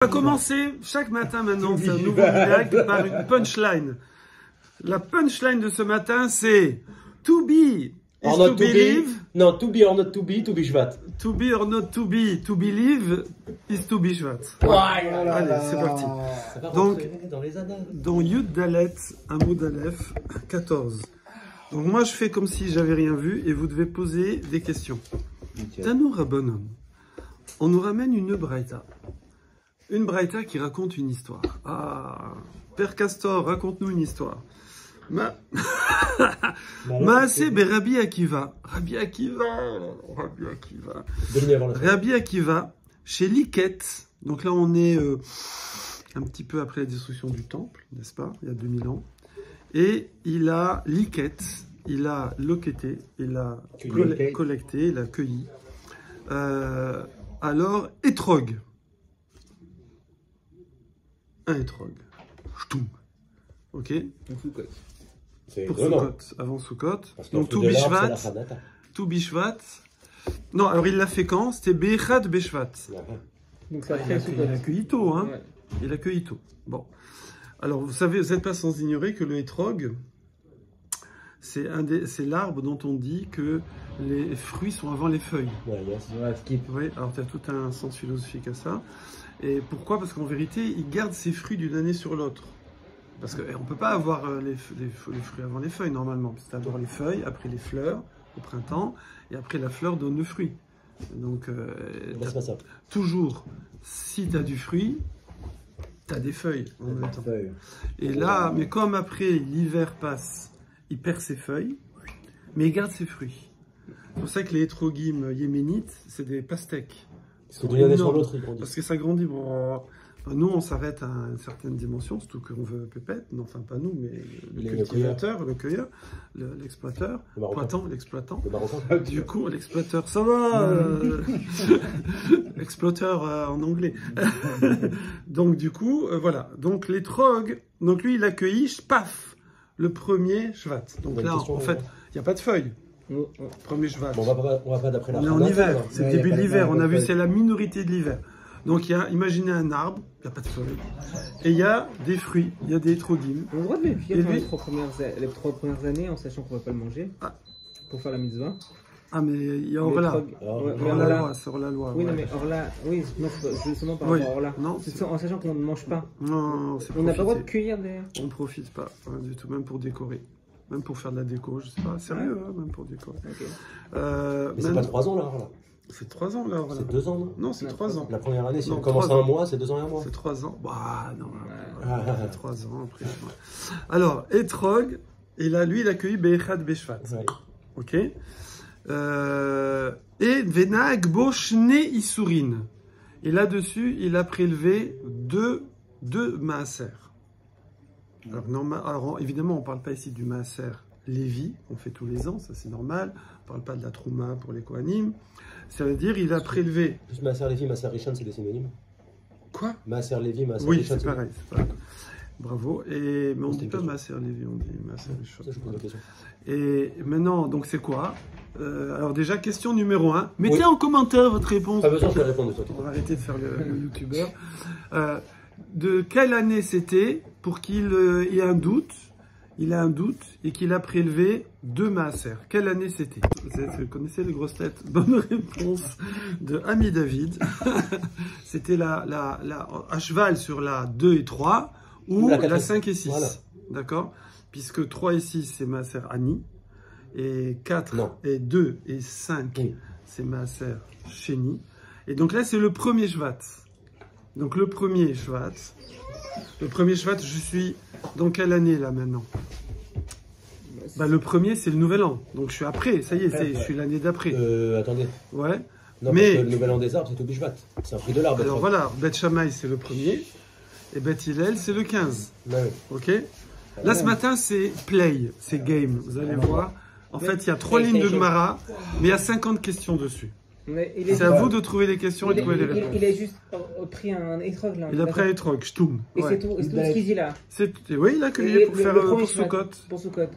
On va commencer chaque matin maintenant, c'est un nouveau minhag par une punchline. La punchline de ce matin, c'est to be is to believe. Non, to be or not to be Shvat. To be or not to be, to believe is to be Shvat. Allez, c'est parti. Donc, dans Yud Dalet, un mot d'Aleph, 14. Donc moi, je fais comme si j'avais rien vu et vous devez poser des questions. Tanu Rabbanon, on nous ramène une braïta. Une braïta qui raconte une histoire. Ah, Père Castor, raconte-nous une histoire. Maaseh Rabbi Akiva. Rabbi Akiva, chez Liket. Donc là, on est un petit peu après la destruction du temple, n'est-ce pas? Il y a 2000 ans. Et il a Liket, il a loqueté, il a collecté, il a cueilli. Alors, Etrog. Un Etrog. Ch'toum. Ok? Pour Soukot, avant Soukot. Donc tout Bishvat. Non, alors il l'a fait quand? C'était Bechad Beshvat. Donc ça il a cueilli tôt, hein? Ouais. Il a cueilli tôt. Bon. Alors vous savez, vous n'êtes pas sans ignorer que le Etrog, c'est l'arbre dont on dit que les fruits sont avant les feuilles. Oui, alors tu as tout un sens philosophique à ça. Et pourquoi? Parce qu'en vérité, il garde ses fruits d'une année sur l'autre. Parce qu'on ne peut pas avoir les fruits avant les feuilles, normalement. C'est d'abord les feuilles, après les fleurs, au printemps, et après la fleur donne le fruit. Donc, toujours, si tu as du fruit, tu as des feuilles en même temps. Et là, mais comme après l'hiver passe, il perd ses feuilles, mais il garde ses fruits. C'est pour ça que les hétrogim yéménites, c'est des pastèques. Parce que ça grandit. Bon, nous, on s'arrête à une certaine dimension, surtout qu'on veut pépette. Non, enfin, pas nous, mais le cultivateur, le cueilleur, l'exploiteur, l'exploitant. Du coup, l'exploiteur, ça va. Exploiteur en anglais. Donc, du coup, voilà. Donc, l'étrog, donc lui, il a cueilli, paf, le premier Shvat. Donc là, en fait, il n'y a pas de feuilles. Premier Shvat. Bon, on va pas d'après la. On est en hiver, c'est le début de l'hiver. On a vu, c'est la minorité de l'hiver. Donc, imaginez un arbre, il n'y a pas de feuilles, et il y a des fruits, il y a des hétrogim. On a le droit de vérifier les trois premières années en sachant qu'on ne va pas le manger pour faire la mitzvah. Ah, mais il y a Orla. C'est hors la loi. Oui, non, mais Orla, oui, non, justement par rapport à Orla. Non, en sachant qu'on ne mange pas. Non, on n'a pas le droit de cueillir des. On ne profite pas, du tout, même pour décorer. Même pour faire de la déco, je sais pas, sérieux, même pour décorer. Mais c'est pas 3 ans là, Orla. C'est 3 ans là. C'est 2 ans, non? Non, c'est 3 ans. La première année, si on commence à un mois, c'est 2 ans et un mois. C'est 3 ans. Bah non, 3 ans après. Alors, Etrog, et là, lui, il a cueilli Bechad Beshvat. Ok. Et Venag Boshne Isurin. Et là-dessus, il a prélevé deux Maaser. Alors, évidemment, on ne parle pas ici du Maaser Lévi, qu'on fait tous les ans, ça c'est normal. On ne parle pas de la Trouma pour les Kohanim. Ça veut dire il a prélevé. Juste Maaser Lévi, Maaser Rishon, c'est des synonymes. Quoi? Maaser Lévi, Maaser Rishon. Oui, c'est pareil. Bravo. Mais on ne dit pas Maaser Lévi, on dit Maaser Rishon. Ça, je pose la question. Et maintenant, donc c'est quoi? Alors déjà, question numéro 1. Mettez en commentaire votre réponse. Pas besoin de répondre, toi. On va arrêter de faire le youtubeur. De quelle année c'était pour qu'il ait un doute? Il a un doute et qu'il a prélevé 2 maaser. Quelle année c'était? Vous connaissez les grosses têtes? Bonne réponse de Ami David. C'était à cheval sur la 2 et 3 ou la 5 et 6. Voilà. D'accord? Puisque 3 et 6, c'est maaser Ani. Et 4 et 2 et 5, c'est maaser Sheni. Et donc là, c'est le premier Shvat. Donc le premier Shvat, je suis dans quelle année là maintenant? Le premier c'est le nouvel an, donc je suis après, ça y est, je suis l'année d'après. Attendez. Ouais. Non, mais le nouvel an des arbres c'est tout Bishvat, c'est un fruit de l'arbre. Alors voilà, Bet Shammai c'est le premier, et Bet Hillel c'est le 15. Ok. Là ce matin c'est play, c'est game, vous allez voir. En fait il y a 3 lignes de Gemara, mais il y a 50 questions dessus. C'est à vous de trouver les questions et de trouver les réponses. Il a juste pris un étrog là. Il a pris un étrog, shtoum. Et c'est tout ce qu'il dit là. Oui, il a cueilli pour faire pour Soukot.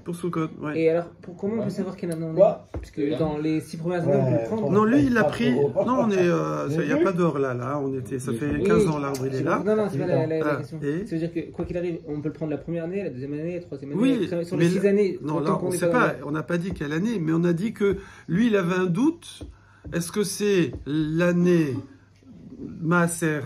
Pour Soukot, ouais. Et alors, comment on peut savoir qu'il y en a dans parce que dans les 6 premières années, on peut le prendre. Non, lui, il a pris. Non, il n'y a pas d'or là. On était. Ça fait 15 ans l'arbre, il est là. Non, c'est pas la question. Ça veut dire que quoi qu'il arrive, on peut le prendre la première année, la deuxième année, la troisième année. Oui, sur les 6 années. Non, là, on ne sait pas. On n'a pas dit quelle année, mais on a dit que lui, il avait un doute. Est-ce que c'est l'année Maaser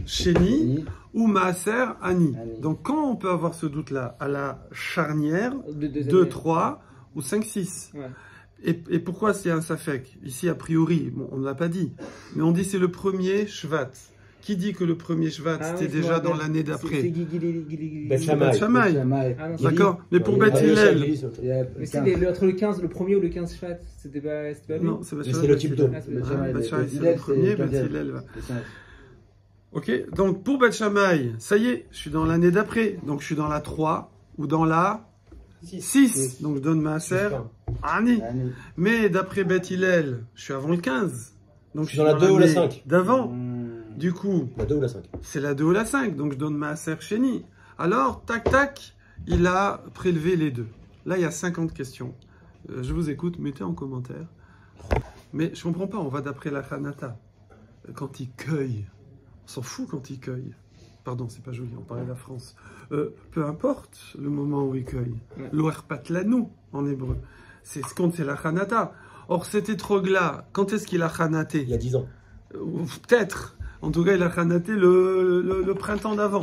Sheni ou Maaser Ani? Donc, quand on peut avoir ce doute-là? À la charnière 2, 3 ou 5, 6. Ouais. Et pourquoi c'est un Safek? Ici, a priori, bon, on ne l'a pas dit, mais on dit c'est le premier Shvat. Qui dit que le premier Shvat, c'était déjà dans l'année d'après? Bet Shammai. D'accord. Mais pour Bet Hillel... Mais c'est entre le 15, le premier ou le 15 Shvat, c'était pas lui? Non, c'est le type 2. Bet Shammai, c'est le premier, Bet Hillel va. Ok, donc pour Bet Shammai, ça y est, je suis dans l'année d'après. Donc je suis dans la 3 ou dans la 6. Donc je donne Maaser Ani. Mais d'après Bet Hillel, je suis avant le 15. Donc je suis dans la 2 ou la 5 d'avant. Du coup, la 2 ou la 5. C'est la 2 ou la 5, donc je donne Maaser Sheni. Alors, tac, tac, il a prélevé les deux. Là, il y a 50 questions. Je vous écoute, mettez en commentaire. Mais je ne comprends pas, on va d'après la Hanata. Quand il cueille, on s'en fout quand il cueille. Pardon, c'est pas joli, on parlait de la France. Peu importe le moment où il cueille. L'oerpat lanou, en hébreu. C'est ce qu'on c'est la Hanata. Or, cet étrog-là, quand est-ce qu'il a Hanaté? Il y a 10 ans. Peut-être. En tout cas, il a khanaté le printemps d'avant.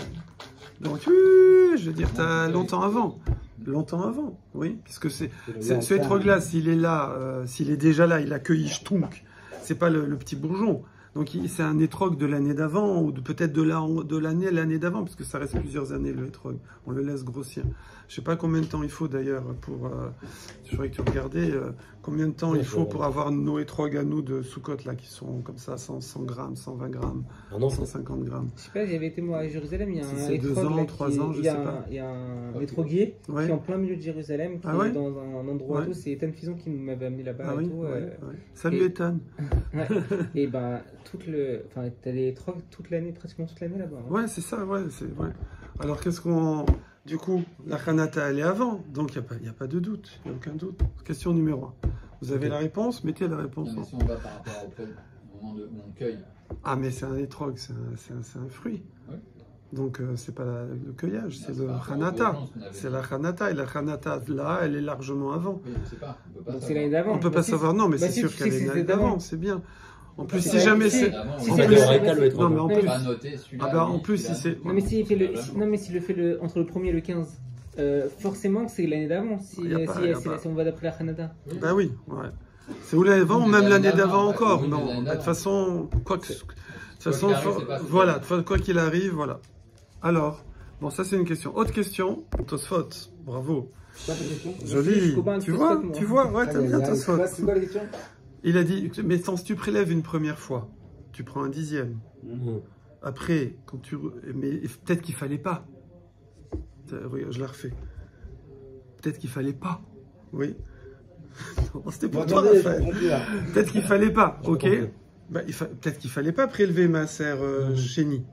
Donc, je veux dire, t'as longtemps avant. Longtemps avant, oui. Puisque ce étrog-là, s'il est là, s'il est déjà là, il a cueilli Shtunk. C'est pas le petit bourgeon. Donc, c'est un étrog de l'année d'avant, ou peut-être de l'année d'avant, parce que ça reste plusieurs années, le étrog. On le laisse grossir. Je sais pas combien de temps il faut, d'ailleurs, pour... je voudrais que tu regardais combien de temps il faut pour avoir nos étrogs à nous de Soukot, là, qui sont comme ça, 100 grammes, 120 grammes, 150 grammes. Je sais pas, j'avais été, moi, à Jérusalem, il y a un étrog... 2 ans, 3 ans, je sais pas. Il y a un étroguier qui est en plein milieu de Jérusalem, qui est dans un endroit où c'est Ethan Fison qui m'avait amené là-bas et tout. Salut Ethan. Et ben, t'as des étrogs toute l'année, pratiquement toute l'année là-bas. Ouais, c'est ça, ouais. Alors, qu'est-ce qu'on... Du coup, la Hanata, elle est avant, donc il n'y a pas de doute, il n'y a aucun doute. Question numéro 1. Vous avez la réponse? Mettez la réponse. Non, mais si on va par rapport au moment où on cueille. Ah, mais c'est un étrog, c'est un fruit. Oui. Donc, c'est pas le cueillage, c'est le Hanata. C'est la Hanata, et la Hanata, là, elle est largement avant. Oui, je sais pas. Donc c'est l'année d'avant. On ne peut pas savoir, non, mais c'est sûr qu'elle est l'année d'avant, c'est bien. En plus, si jamais c'est... Non, mais en plus... Ah ben, en plus, si c'est... Non, mais s'il le fait entre le 1er et le 15, forcément, c'est l'année d'avant, si on va d'après la Hanata. Ben oui, ouais. C'est où l'année d'avant, ou même l'année d'avant encore. Non, de toute façon, voilà, quoi qu'il arrive, voilà. Alors, bon, ça c'est une question. Autre question, Tosfot, bravo. Joli. Tu vois, ouais, t'as bien Tosfot. C'est quoi la question? Il a dit, mais si tu prélèves une première fois, tu prends un dixième. Après, mais peut-être qu'il fallait pas. Regarde, je la refais. Peut-être qu'il fallait pas. Oui. C'était pour toi, Raphaël. Peut-être qu'il fallait pas, ok. Peut-être qu'il fallait pas prélever Maaser Sheni.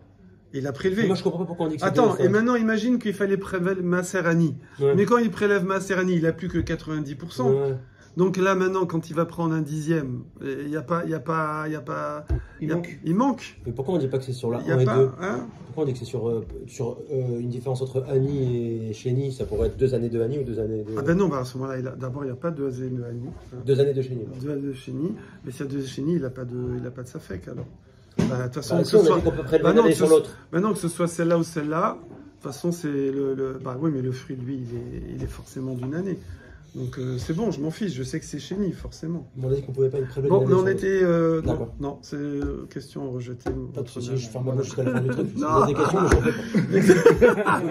Il a prélevé. Moi, je comprends pas pourquoi on dit que attends, et maintenant, imagine qu'il fallait prélever Maaser Ani. Mais quand il prélève Maaser Ani, il a plus que 90%. Donc là, maintenant, quand il va prendre un dixième, il manque. Mais pourquoi on dit pas que c'est sur la 1 et 2 Pourquoi on dit que c'est sur une différence entre Ani et Sheni? Ça pourrait être 2 années de Ani ou 2 années de... Ah ben non, à ce moment-là, d'abord, il n'y a pas 2 années de Ani. 2 années de Sheni. 2 années de Sheni. Mais s'il y a 2 années de Sheni, il n'a pas de Safek, alors. De toute façon, que ce soit... sur l'autre. Maintenant, que ce soit celle-là ou celle-là, de toute façon, c'est oui, mais le fruit, lui, il est forcément d'une année. Donc c'est bon, je m'en fiche, je sais que c'est Sheni, forcément. On a dit qu'on pouvait pas être prélevé. Bon, mais on était... non, c'est question rejetée. Pas de soucis, je ferme ma bouche jusqu'à la fin du truc. Si vous avez des questions, mais je ne fais pas.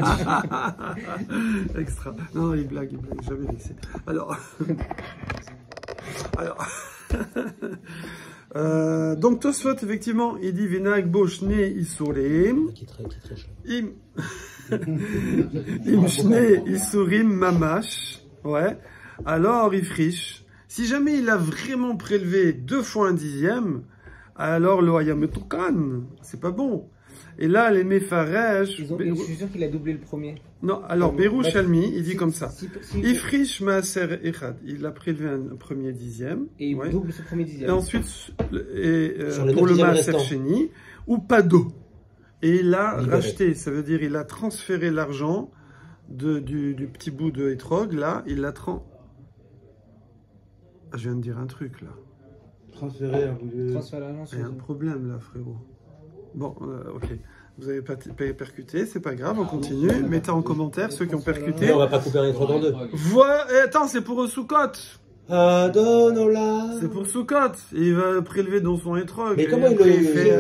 Extra. Non, il blague, jamais vexé. Alors... donc Tosfot, effectivement, il dit Venag Boshne Isurim. Qui est très chaud. Im Shne Isurim Mamash. Ouais. Alors, il friche. Si jamais il a vraiment prélevé 2 fois un dixième, alors le Hayam Toukan, c'est pas bon. Et là, les Mefaresh... Je suis sûr qu'il a doublé le premier. Non, alors Beirou Shalmi, il dit comme ça. Ifrish Maaser Echad, il a prélevé un premier dixième. Et il double ce premier dixième. Et ensuite, pour le Maaser Sheni, ou Pado. Et il a racheté, ça veut dire il a transféré l'argent du petit bout de Etrog, là, il l'a Ah, je viens de dire un truc, là. Transférer un bout de... Il y a un problème, là, frérot. Bon, ok. Vous avez pas percuté, c'est pas grave, on continue. Mettez en commentaire ceux qui ont percuté. Mais on va pas couper un Etrog en deux. Voilà, attends, c'est pour Soukot. C'est pour Soukot. Il va prélever dans son Etrog. Mais comment il le fait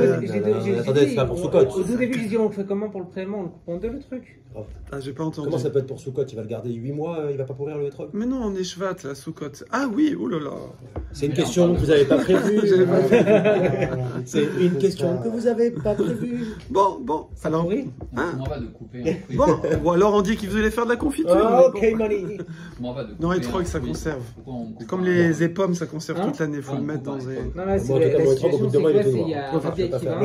Attendez, c'est pas pour Soukot. Au tout début, j'ai dit on fait comment pour le prélèvement? On le coupe en deux, le truc? Ah, j'ai pas entendu. Comment ça peut être pour Soukot? Il va le garder 8 mois, il va pas pourrir le Etrog? Mais non, on est Shvat, là, Soukot. Ah oui, oulala. C'est une question que vous avez pas prévue. C'est une question que vous avez pas prévue. Bon. Alors, oui. On va de couper. Bon, ou alors on dit qu'il voulait faire de la confiture. Ok, money. Non, Etrog, ça conserve. Comme les pommes, ça conserve toute l'année. Il faut le mettre dans des... Non, là, c'est la situation, c'est quoi? Il y a Rabbi Akiva,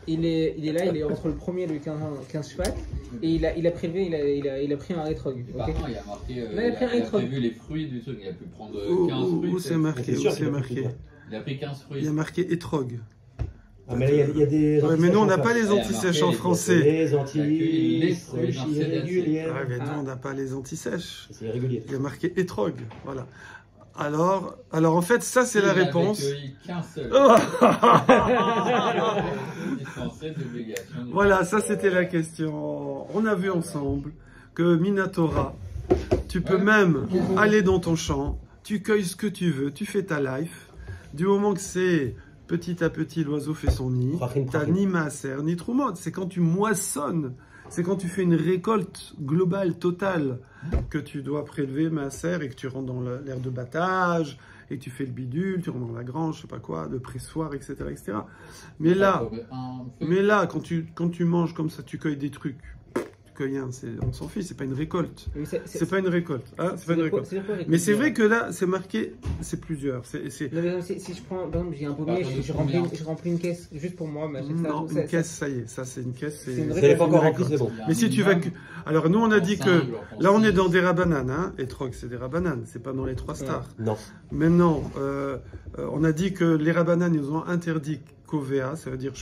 il est là, il est entre le premier et le 15 Shvat, et il a prélevé, il a pris un Etrog. Par contre, il a marqué, il a prévu les fruits du truc, il a pu prendre 15 fruits. Où c'est marqué? Il a pris 15 fruits. Il y a marqué Etrog. Ah, mais il y a des... Ouais, mais nous, on n'a pas les antisèches en français. Les antisèches irréguliers. Ah, mais nous, on n'a pas les antisèches. C'est irrégulier. Il y a marqué Etrog, voilà. Alors en fait, ça, c'est la réponse. Qu'un seul. Voilà, ça, c'était la question. On a vu ensemble que Minatora, tu peux même aller dans ton champ, tu cueilles ce que tu veux, tu fais ta life. Du moment que c'est petit à petit, l'oiseau fait son nid, t'as ni maaser, ni troumot. C'est quand tu moissonnes. C'est quand tu fais une récolte globale, totale, que tu dois prélever maaser et que tu rentres dans l'aire de battage, et que tu fais le bidule, tu rentres dans la grange, je sais pas quoi, le pressoir, etc., etc. Mais là, quand tu manges comme ça, tu cueilles des trucs. Tu cueilles on s'en fiche, c'est pas une récolte. C'est pas une récolte. Hein, c'est pas une récolte. Mais c'est vrai que là, c'est marqué, c'est plusieurs. Si je prends, par exemple, j'ai un pommier, je remplis une caisse juste pour moi. Non, une caisse, ça y est, ça c'est une caisse. C'est pas encore rempli, c'est bon. Mais si tu vas... Alors nous, on a dit que... Là, on est dans des rabananes, hein. Etrog, c'est des rabananes, c'est pas dans les 3 stars. Non. Maintenant, on a dit que les rabananes, ils ont interdit Kovea, ça veut dire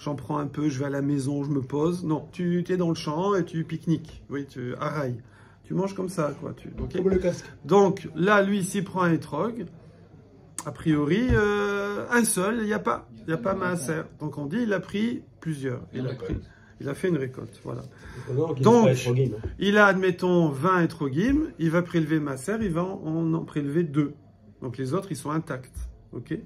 j'en prends un peu, je vais à la maison, je me pose. Non, tu es dans le champ et tu pique-niques. Oui, tu arrailles. Tu manges comme ça, quoi. Okay. Comme le casque. Donc, là, lui, s'il prend un Etrog, a priori, un seul, il n'y a pas maaser. Donc, on dit, il a pris plusieurs. Il a fait une récolte, voilà. Donc, il a, admettons, 20 Etrogim, il va prélever maaser, il va en prélever 2. Donc, les autres, ils sont intacts. Ok.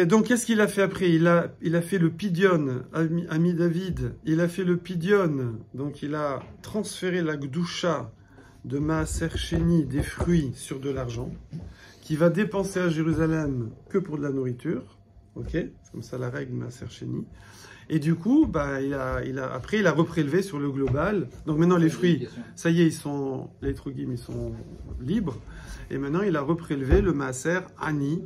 Donc, qu'est-ce qu'il a fait après? Il a fait le pidion, ami David. Il a fait le pidion. Donc, il a transféré la gdoucha de Maaser Sheni, des fruits, sur de l'argent, qui va dépenser à Jérusalem que pour de la nourriture. Ok? C'est comme ça la règle Maaser Sheni. Et du coup, après, il a reprélevé sur le global. Donc, maintenant, les fruits, ça y est, les trogim, ils sont libres. Et maintenant, il a reprélevé le Maaser Ani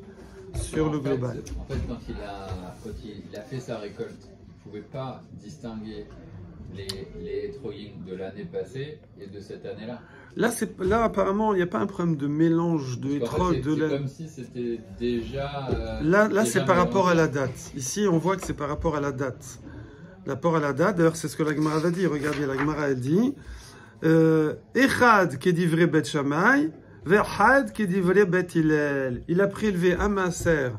sur le global. En fait, quand il a fait sa récolte, il ne pouvait pas distinguer les Etrogim de l'année passée et de cette année-là. Là, apparemment, il n'y a pas un problème de mélange de Etrog. C'est comme si c'était déjà... Là c'est par rapport à la date. Ici, on voit que c'est par rapport à la date. Rapport à la date, d'ailleurs, c'est ce que la Gemara va dire. Regardez, la Gemara, elle dit Echad kedivre bet Shammai, Verhad kedivre bet Hillel. Il a prélevé un maaser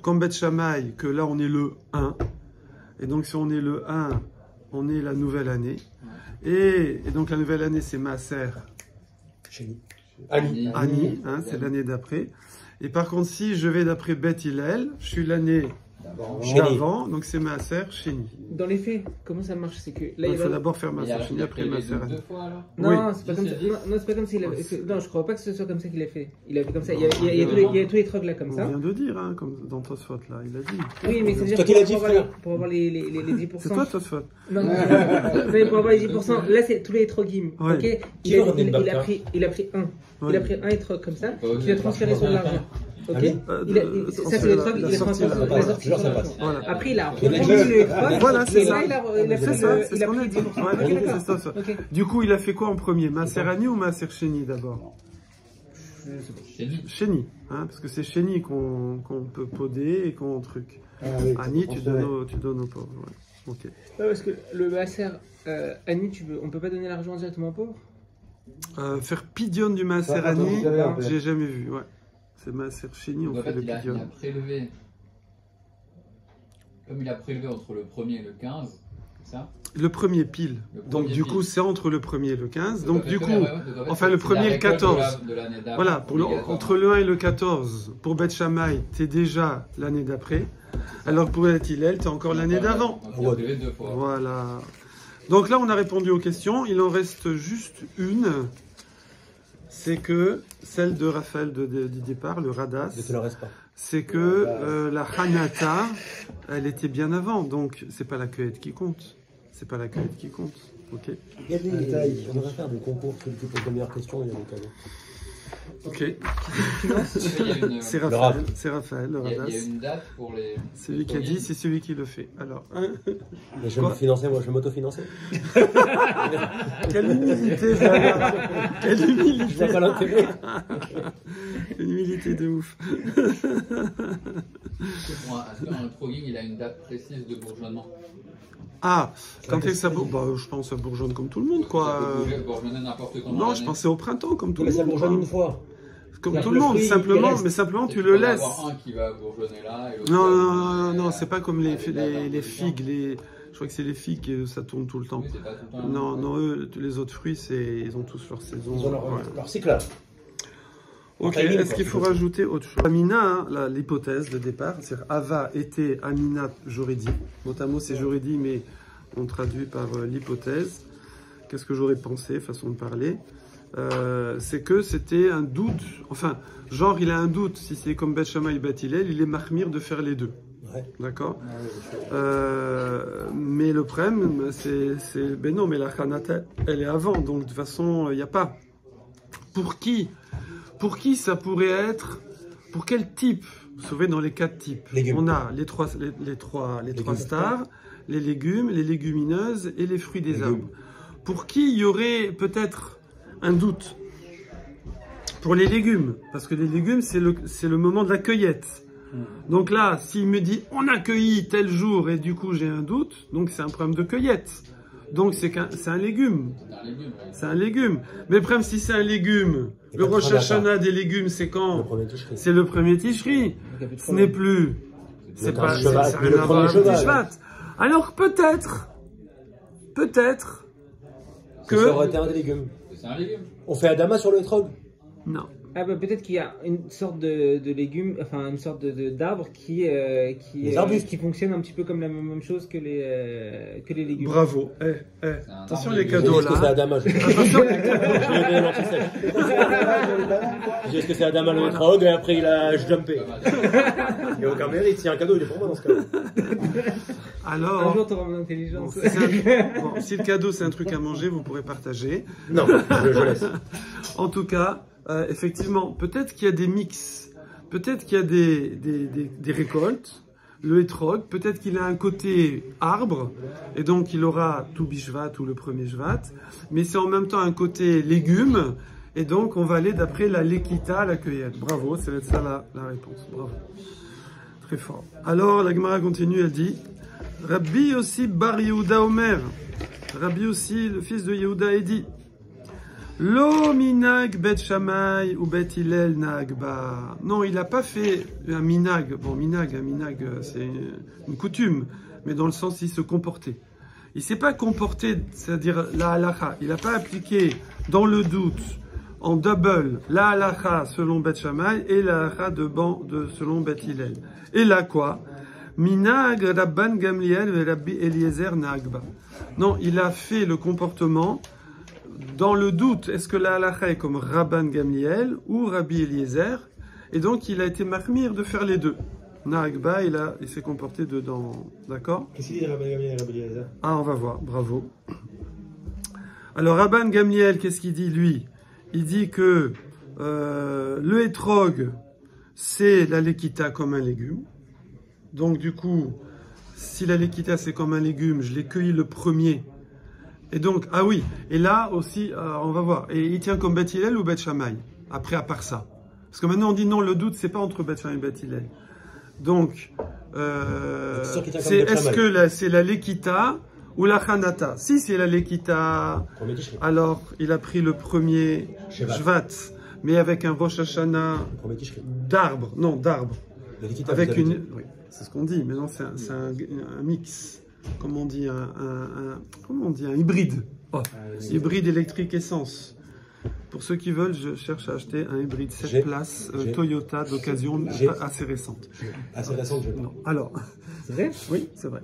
comme bet Shammai, que là, on est le 1. Et donc, si on est le 1, on est la nouvelle année. Et donc, la nouvelle année, c'est maaser Ani, hein, c'est l'année d'après. Et par contre, si je vais d'après Bet Hillel, je suis l'année d'avant, donc c'est Maaser Sheni. Dans les faits, comment ça marche? C'est que là, il faut d'abord faire Maaser Sheni, après Maaser Ani. Non, c'est pas comme ça. Non, c'est pas comme ça. Non, je crois pas que ce soit comme ça qu'il a fait. Il a fait comme ça. Il y a tous les trucs là comme ça. On vient de dire, hein, comme dans Tosfot là, il a dit. Oui, mais c'est-à-dire pour avoir les 10%. C'est toi Tosfot. Non, pour avoir les 10%. Là, c'est tous les étrogim. Ok. Il a pris un. Il a pris un étrog comme ça. Il a transféré sur l'argent. Ok. Ça c'est l'étrog. Il a transféré sur la sortie. Après, il a remis le étrog. Voilà, c'est ça. Il a pris 10%. Du coup, il a fait quoi en premier? Maaser Ani ou Maaser Sheni d'abord? Sheni, hein, parce que c'est Sheni qu'on peut poder et qu'on truc. Ani, tu donnes aux pauvres. Ouais. Okay. Parce que le Maaser Ani, on peut pas donner l'argent directement aux pauvres? Faire pidion du Maaser Ani, j'ai jamais vu. Ouais. C'est Maaser Sheni, on fait le pidion. Il a prélevé, comme il a prélevé entre le 1er et le 15, c'est ça? Le premier pile. Donc du coup, c'est entre le 1er et le 15. Donc du coup, enfin le 1er et le 14. Voilà, entre le 1 et le 14, pour Beth Shammai, t'es déjà l'année d'après. Alors pour Beth Hillel, t'es encore l'année d'avant. Voilà. Donc là, on a répondu aux questions. Il en reste juste une. C'est que celle de Raphaël du départ, le Radas. C'est que la Hanata, elle était bien avant. Donc c'est pas la cueillette qui compte. C'est pas la cueillette qui compte. Ok. Il y a des détails. On devrait faire des concours qui pose la meilleure question. Il y a des cadeaux. Ok. C'est Raphaël. C'est Raphaël, le Radas. Il y a une date pour les. C'est lui qui a dit, c'est celui qui le fait. Alors. Je vais me financer, moi je vais m'autofinancer. Quelle humilité, quelle humilité. Je vois pas l'intérêt. Une humilité de ouf. Un trogging, il a une date précise de bourgeonnement. Ah, quand est-ce que ça bourgeonne? Bah, je pense que ça bourgeonne comme tout le monde, quoi. Ça peut bourgeonner n'importe quand. Non, je pensais au printemps, comme tout le monde. Ça bourgeonne une fois. Comme tout le monde, simplement tu le laisses. Un qui va bourgeonner là et non, c'est pas comme les figues, je crois que c'est les figues, ça tourne tout le temps. Oui, pas tout le temps. Non, eux, les autres fruits, ils ont tous leur saison. Ils ont leur cycle. Ok, est-ce qu'il faut rajouter autre chose? Amina, hein, l'hypothèse de départ, c'est Ava, été, Amina, j'aurais dit. Mot à mot, c'est j'aurais dit, mais on traduit par l'hypothèse. Qu'est-ce que j'aurais pensé, façon de parler? C'est que c'était un doute, enfin, genre il a un doute, si c'est comme Beth Shammai et Beth Hillel, il est mahmir de faire les deux. Ouais. D'accord. Mais le problème, ben non, mais la Hanata, elle est avant, donc de toute façon, il n'y a pas. Pour qui ça pourrait être? Pour quel type? Vous savez, dans les 4 types, on a les trois stars, les légumes, les légumineuses et les fruits des arbres. Pour qui il y aurait peut-être un doute? Pour les légumes, parce que les légumes, c'est le moment de la cueillette. Donc là, s'il me dit on a cueilli tel jour et du coup j'ai un doute, donc c'est un problème de cueillette. Donc c'est un légume. C'est un légume. Mais le problème, si c'est un légume, le Rosh Hashanah des légumes, c'est quand? C'est le premier Tishri. Ce n'est plus. C'est pas. Ça n'a rien à voir avec Tishvat. Alors peut-être que. Ça aurait été un des légumes. C'est un légume. On fait Adama sur le hétrog? Non. Ah bah peut-être qu'il y a une sorte de légume, enfin une sorte d'arbre qui fonctionne un petit peu comme la même chose que les légumes. Bravo. Attention les cadeaux là. Est-ce que c'est Adama? Est-ce que c'est Adama le hétrog et après il a jumpé? Il n'y a aucun mérite. S'il y a un cadeau, il est pour moi dans ce cas-là. Alors, un jour, tu auras mon intelligence. Bon, si le cadeau c'est un truc à manger, vous pourrez partager. Non, je laisse. En tout cas, effectivement, peut-être qu'il y a des mix, peut-être qu'il y a des récoltes, le hétrog, peut-être qu'il a un côté arbre, et donc il aura tout bishvat ou le premier shvat, mais c'est en même temps un côté légume, et donc on va aller d'après la lekita, la cueillette. Bravo, ça va être ça la réponse. Bravo. Très fort. Alors, la Gemara continue, elle dit, Rabbi Yossi bar Yehuda Omer, Rabbi Yossi, le fils de Yehuda, a dit, Lo minag Bet Shammai ou Bet Hillel nagba. Non, il n'a pas fait un minag. Bon, minag, c'est une coutume, mais dans le sens il se comportait. Il s'est pas comporté, c'est-à-dire la halacha. Il n'a pas appliqué dans le doute en double la halacha selon Bet Shammai et la halacha selon Bet Hillel. Et là quoi? Minag Rabban Gamliel et Rabbi Eliezer Nagba. Non, il a fait le comportement dans le doute. Est-ce que la halakha est comme Rabban Gamliel ou Rabbi Eliezer? Et donc, il a été mahmir de faire les deux. Nagba, il s'est comporté dedans. D'accord? Qu'est-ce qu'il dit Rabban Gamliel et Rabbi Eliezer? Ah, on va voir. Bravo. Alors, Rabban Gamliel, qu'est-ce qu'il dit, lui? Il dit que le hétrog, c'est la lekita comme un légume. Donc, du coup, si la lekita, c'est comme un légume, je l'ai cueilli le premier. Et donc, ah oui, et là aussi, on va voir. Et il tient comme Beth Hillel ou Beth Shammai? Après, à part ça. Parce que maintenant, on dit non, le doute, c'est pas entre Beth Shammai et Beth Hillel. Donc, est-ce que c'est la lekita ou la chanata? Si c'est la lekita, alors il a pris le premier Shvat, mais avec un Rosh Hashanah d'arbre. Non, d'arbre. Avec une. Oui, c'est ce qu'on dit, mais non, c'est un mix. Comment on dit un hybride. Oh, hybride électrique essence. Pour ceux qui veulent, je cherche à acheter un hybride 7 places Toyota d'occasion assez récente. Assez récente, je non. Alors. C'est vrai? Oui, c'est vrai.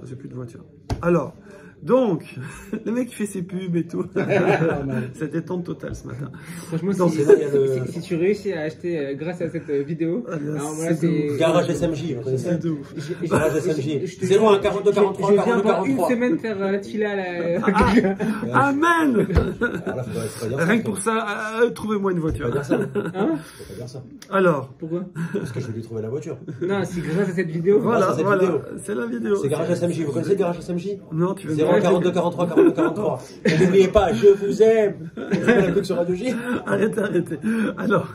J'ai plus de voiture. Alors, donc, le mec qui fait ses pubs et tout. C'était détente totale ce matin. Franchement, si tu réussis à acheter grâce à cette vidéo, alors moi c'est. Garage SMJ, vous connaissez? C'est de ouf. Garage SMJ. 01 42 43 je 42 viens 43. une semaine faire la tefila à la. Amen! Alors, Rien que pour ça, trouvez-moi une voiture. Faut pas dire ça. Hein? Faut pas dire ça. Alors. Pourquoi? Parce que je vais lui trouver la voiture. Non, c'est grâce à cette vidéo. Voilà, c'est la vidéo. C'est Garage SMJ. Vous connaissez Garage SMJ? Non, tu veux 42 43 42 43. Et n'oubliez pas, je vous aime. Vous avez la pub sur Radio J? Arrêtez. Alors.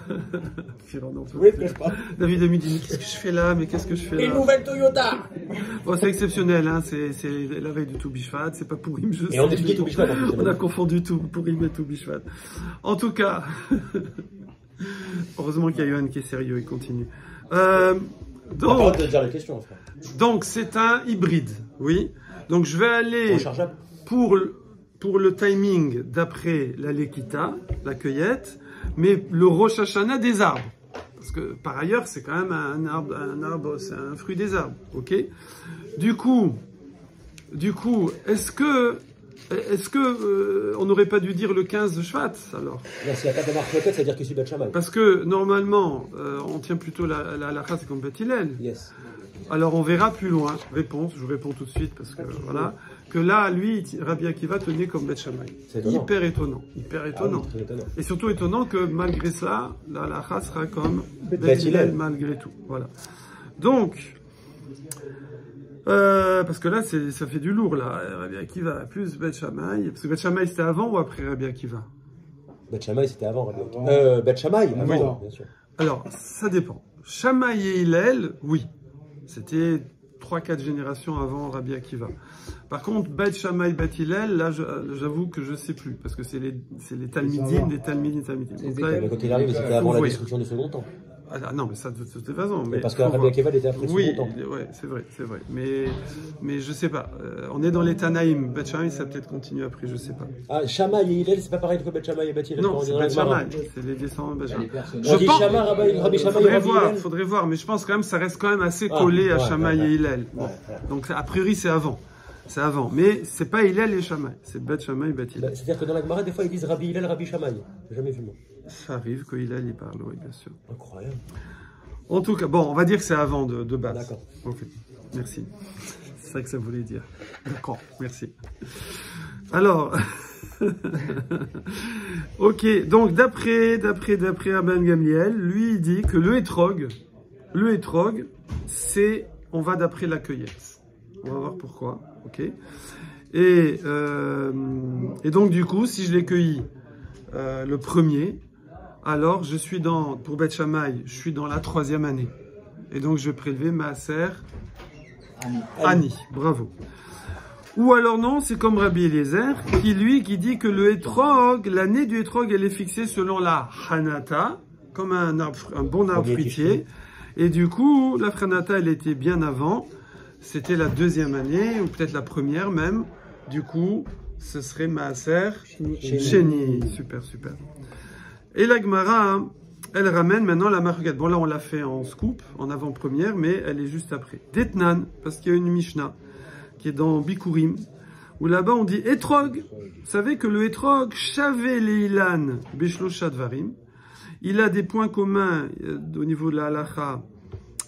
Oui, je pas. David me dit, qu'est-ce que je fais là? Mais qu'est-ce que je fais là? Une nouvelle Toyota! Bon, c'est exceptionnel, hein. C'est la veille du Toubishvat. C'est pas Pourim, je sais. Et on explique Toubishvat. On a confondu tout, Pourim et Toubishvat. En tout cas. Heureusement qu'il y a Yohan qui est sérieux, il continue. Donc, de dire les questions, frère. Donc, c'est un hybride, oui. Donc, je vais aller pour le timing d'après la Lekita, la cueillette, mais le Rosh Hashanah des arbres. Parce que, par ailleurs, c'est quand même un arbre, c'est un fruit des arbres, ok? Du coup, est-ce que on n'aurait pas dû dire le 15 de Shvat, alors? Là, s'il n'y a pas de marque tête, ça veut dire que c'est Beth Shammai. Parce que, normalement, on tient plutôt la halakha, c'est comme Beth Hillel. Yes. Alors, on verra plus loin. Je vous réponds tout de suite, parce que, voilà, que là, lui, Rabbi Akiva tenait comme Beth Shammai. Hyper étonnant. Hyper étonnant. Ah oui, très étonnant. Et surtout étonnant que, malgré ça, la halakha sera comme Beth Hillel, malgré tout. Voilà. Donc, parce que là, ça fait du lourd, là. Rabbi Akiva plus Beth Shammai. Parce que Beth Shammai, c'était avant ou après Rabbi Akiva? Beth Shammai, c'était avant Rabbi Akiva. Beth Shammai, avant, bien sûr. Alors, ça dépend. Shammai et Hillel, oui. C'était 3-4 générations avant Rabbi Akiva. Par contre, Beth Shammai, Beth Hillel, là, j'avoue que je ne sais plus. Parce que c'est les Talmidim, des Talmidim. Donc là, quand il arrive, c'était avant la destruction du second temple. Ah non, mais ça, de toute façon. Mais parce que Rabbi Akiva, il était après le second temple. Oui, c'est vrai. Mais je sais pas. On est dans les Tanaïm. Beth Shammai, ça peut-être continue après, je sais pas. Ah, Shammai et Hillel, c'est pas pareil que Beth Shammai et Beth Hillel. Non, c'est Beth Shammai. C'est les descendants de Beth Shammai. Je dis Shammai, Rabbi Shammai et Rabbi Hillel. Faudrait voir, mais je pense quand même ça reste quand même assez collé à Shammai et Hillel. Donc, a priori, c'est avant. C'est avant. Mais c'est pas Hillel et Shammai. C'est Beth Shammai et Beth Hillel. C'est-à-dire que dans la Gemara, des fois, ils disent Rabbi Hillel, Rabbi Shammai. J'ai jamais vu, moi. Ça arrive que Hillel y parle, oui, bien sûr. Incroyable. En tout cas, bon, on va dire que c'est avant de base. D'accord. Ok, merci. C'est ça que ça voulait dire. D'accord, merci. Alors, ok, donc d'après Rabban Gamliel, lui il dit que le hétrog, c'est, on va d'après la cueillette. On va voir pourquoi, ok. Et donc du coup, si je l'ai cueilli le premier, alors je suis pour Beth Shammai, je suis dans la 3e année. Et donc je vais prélever Maaser Ani. Bravo. Ou alors non, c'est comme Rabbi Eliezer, qui dit que le hétrog, l'année du hétrog, elle est fixée selon la Hanata, comme un bon arbre fruitier. Et du coup, la Hanata, elle était bien avant. C'était la 2e année, ou peut-être la 1re même. Du coup, ce serait Maaser Sheni. Super. Et la Gemara, elle ramène maintenant la marquette. Bon, là, on l'a fait en scoop, en avant-première, mais elle est juste après. Detnan, parce qu'il y a une Mishnah qui est dans Bikurim, où là-bas, on dit Etrog. Vous savez que le Etrog, Shavé Leilan Beshlosha Dvarim, il a des points communs au niveau de la halacha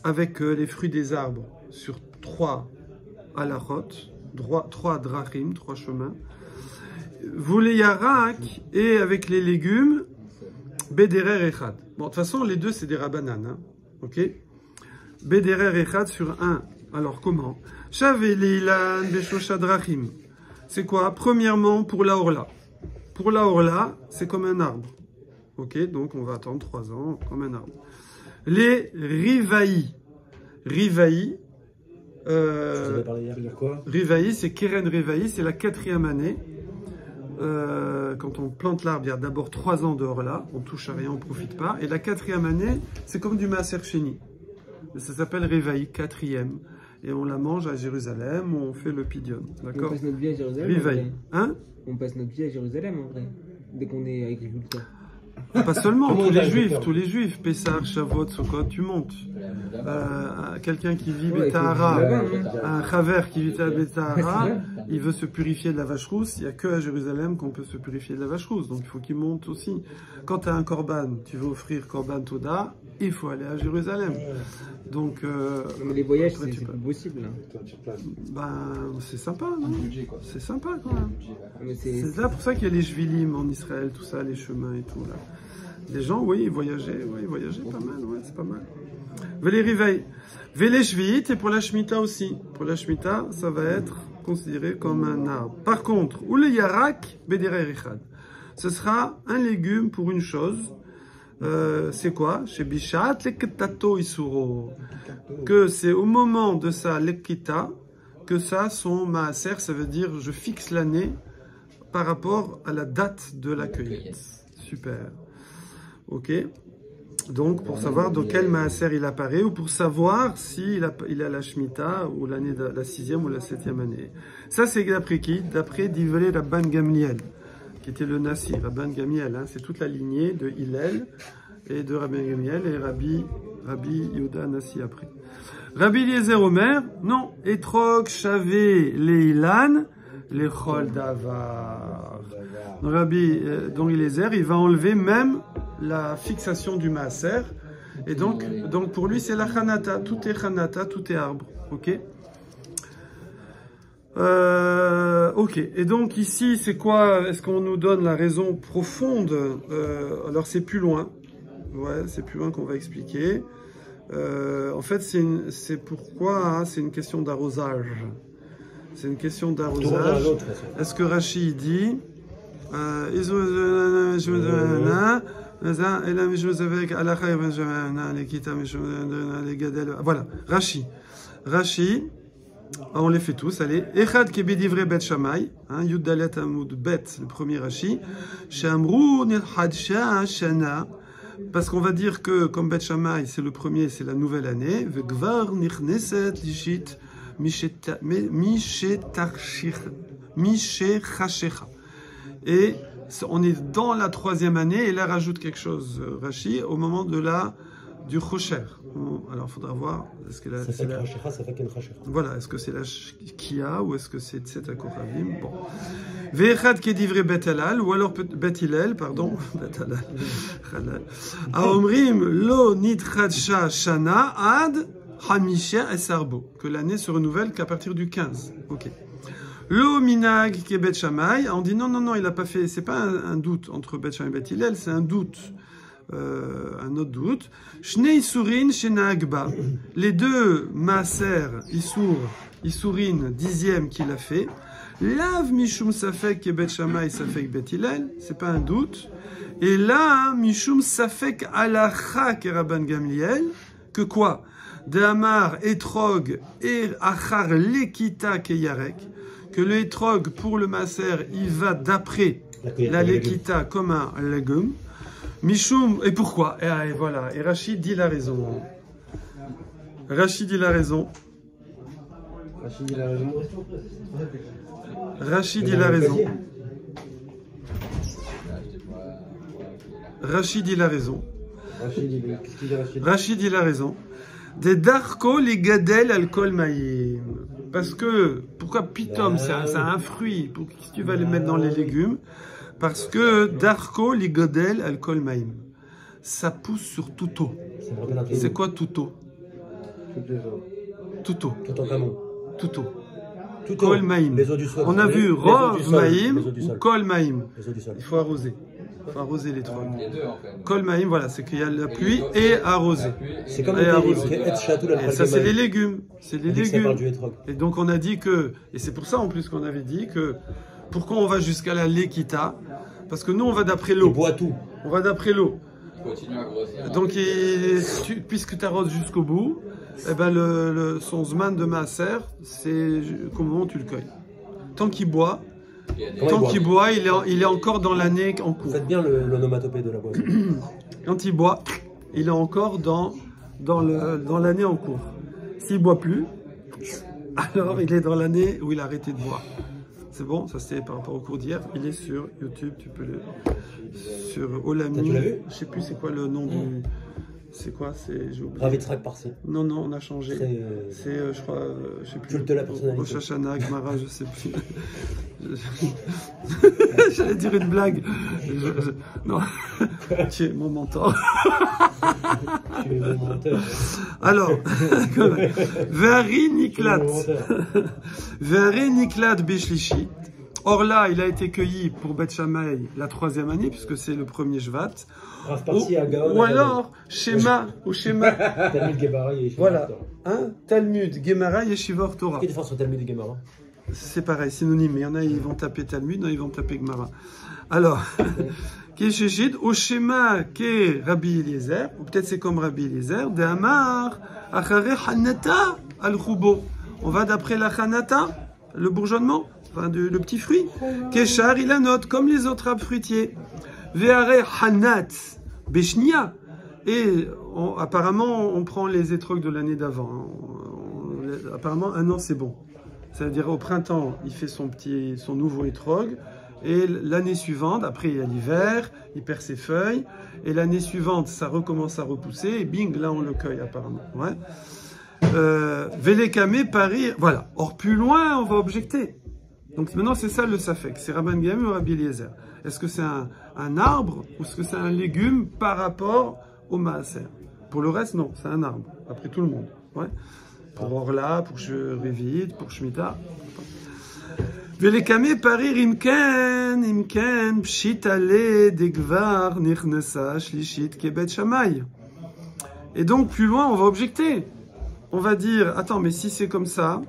avec les fruits des arbres sur 3 halachot, 3 drachim, 3 chemins. Voulez Yarak, et avec les légumes, Bederer Echad. Bon, de toute façon, les deux, c'est des rabbanan. Hein, ok? Bederer Echad sur 1. Alors, comment? Shavé Leilan Beshlosha Drachim. C'est quoi? Premièrement, pour la Orla. Pour la Orla, c'est comme un arbre. Ok? Donc, on va attendre 3 ans, comme un arbre. Les Rivaï. Rivaï. Rivaï, c'est Keren Rivaï, c'est la 4e année. Quand on plante l'arbre, il y a d'abord 3 ans de Orla, on touche à rien, on ne profite pas. Et la 4e année, c'est comme du Maaser Sheni. Ça s'appelle Rivaï, 4e. Et on la mange à Jérusalem, on fait le pidion. D'accord? On passe notre vie à Jérusalem. Rivaï. Hein? On passe notre vie à Jérusalem, en vrai, dès qu'on est agriculteur. Pas seulement, tous les juifs, Pessah, Shavuot, Sukkot, tu montes. Quelqu'un qui vit Betahara, un chaver qui vit à Betahara, il veut se purifier de la vache rousse, il n'y a que à Jérusalem qu'on peut se purifier de la vache rousse, donc il faut qu'il monte aussi. Quand tu as un korban, tu veux offrir korban Toda, il faut aller à Jérusalem. Donc, mais les voyages, c'est pas possible. C'est sympa, non? C'est sympa quand même. C'est là pour ça qu'il y a les Shvilim en Israël, tout ça, les chemins et tout là. Les gens, oui, ils voyageaient pas mal, ouais, c'est pas mal. Vélé Riveil, Vélé Shvit, et pour la Shemitah aussi. Pour la Shemitah, ça va être considéré comme un arbre. Par contre, ou le Yarak, Bedere Richad. Ce sera un légume pour une chose. C'est quoi? Chez Bishat, leketato isuro. Que c'est au moment de sa lekita que ça, son maaser, ça veut dire je fixe l'année par rapport à la date de la cueillette. Super. Ok. Donc, pour savoir dans quel maaser il apparaît, ou pour savoir s'il a la Shemitah, ou l'année de la 6e ou la 7e année. Ça, c'est d'après qui? D'après Divrei Rabban Gamliel, qui était le Nassi. Rabban Gamliel, hein, c'est toute la lignée de Hillel et de Rabban Gamliel et Rabbi Yehuda Nassi après. Rabbi Eliezer Omer, non. Etrog Shavé Leilan, les Chol Davar. Donc Eliezer, il va enlever même la fixation du maaser. Et donc pour lui, c'est la chanata. Tout est chanata, tout est arbre. Ok? Ok. Et donc ici, c'est quoi? Est-ce qu'on nous donne la raison profonde? Alors c'est plus loin. Ouais, c'est plus loin qu'on va expliquer. En fait, c'est pourquoi hein, c'est une question d'arrosage. C'est une question d'arrosage. Est-ce que Rashi dit voilà, Rashi, on les fait tous, allez. Echad ki bidivre bet Shammai, Yud Dalet Amud Bet, le premier Rashi. Shamru nilhadsha shana, parce qu'on va dire que comme Bet Shammai, c'est le premier, c'est la nouvelle année. Vegvar nichneset lishit mishechashecha. Et on est dans la 3e année, et là rajoute quelque chose, Rashi, au moment du Chosher. Alors il faudra voir. Est-ce que voilà, est-ce que c'est la Kia ou est-ce que c'est Tset Akoravim? Bon. Ve'echad kedivre Bet Halal, ou alors Bet Hillel, pardon, Bet Halal. Aomrim lo nitchadsha shana ad hamisha esarbo, que l'année se renouvelle qu'à partir du 15. Ok. Le minag qui est Bet Shammai, on dit non, il n'a pas fait, c'est pas un doute entre Bet Shammai et Bet Hillel, c'est un doute, un autre doute. Shnei Isurin Shena Agba, les deux maaser, Isurin, 10e qu'il a fait. Lav Mishum Safek qui est Bet Shammai, Safek Bet Hillel, c'est pas un doute. Et là, Mishum Safek Alacha qui est Rabban Gamliel, que quoi? De Amar, Etrog, et Achar Lekita qui est Yarek. Que le etrog pour le maaser, il va d'après la lekita comme un légume. Mishum, et pourquoi? Et voilà, et Rachid dit la raison. Rachid dit la raison. Rachid, il a raison. Des darko les gadel alcool maïm. Parce que, pourquoi pitom, c'est un fruit, si tu vas le mettre dans les légumes, parce que darko les gadel alcool maïm. Ça pousse sur tout eau. C'est quoi tout eau? Tout eau. Tout eau. Kol maïm. On a vu rov maïm ou kol maïm. Il faut arroser. Il faut arroser les trois. Kol maïm, voilà, c'est qu'il y a la pluie et arroser. C'est comme et ça, c'est les légumes. C'est les légumes. Et donc, on a dit que, et c'est pour ça en plus qu'on avait dit que, pourquoi on va jusqu'à la lekita? Parce que nous, on va d'après l'eau. On boit tout. On va d'après l'eau. Continue à grossir. Donc, puisque tu arroses jusqu'au bout, eh ben son zman de maaser, c'est comment tu le cueilles. Tant qu'il boit, il est encore dans l'année en cours. Faites bien l'onomatopée de la boisson. Quand il boit, il est encore dans l'année en cours. S'il boit plus, alors il est dans l'année où il a arrêté de boire. C'est bon, ça c'était par rapport au cours d'hier. Il est sur YouTube, tu peux le sur Olami. Tu l'as vu? Je sais plus c'est quoi le nom du. C'est quoi? J'ai oublié. Ravitrak Parsi. Non, on a changé. C'est, je crois, je sais plus. Culte de la personnalité. Rosh Hashanah, Gemara, je sais plus. J'allais dire une blague. Non, tu es mon mentor. Tu es mon menteur. Alors, Vari Niklat. Vari Niklat Beshlishi. Or là, il a été cueilli pour Beth Shammai la 3e année, puisque c'est le premier Shvat. Ou alors, Shema. Talmud Gemara et Yeshiva. Voilà. Talmud, Gemara, Yeshiva, Torah. Quelle différence entre Talmud et Gemara? C'est pareil, synonyme. Il y en a, ils vont taper Talmud, il y en a, ils vont taper Gemara. Alors, Kesheshid, au Shema, Ke Rabbi Eliezer, ou peut-être c'est comme Rabbi Eliezer, de Amar, Achare Hanata al-Khubo. On va d'après la Hanata, le bourgeonnement. Enfin, le petit fruit. Keshar, il a note, comme les autres arbres fruitiers. Ve'are hanat beshnia. Et apparemment, on prend les étrogues de l'année d'avant. Apparemment, un an, c'est bon. C'est-à-dire, au printemps, il fait son nouveau étrogue. Et l'année suivante, après, il y a l'hiver, il perd ses feuilles. Et l'année suivante, ça recommence à repousser. Et bing, là, on le cueille, apparemment. Ouais. Velekame Paris. Voilà. Or, plus loin, on va objecter. Donc maintenant, c'est ça le safek. C'est Rabban Gamliel ou Rabbi Eliezer. Est-ce que c'est un arbre ou est-ce que c'est un légume par rapport au maaser? Pour le reste, non, c'est un arbre. Après tout le monde. Ouais. Pour Orla, pour Revit, pour Shemitah. Velekame parir imken, pshit ale degvar nichnesa shlishit kebet shamay. Et donc, plus loin, on va objecter. On va dire, attends, mais si c'est comme ça,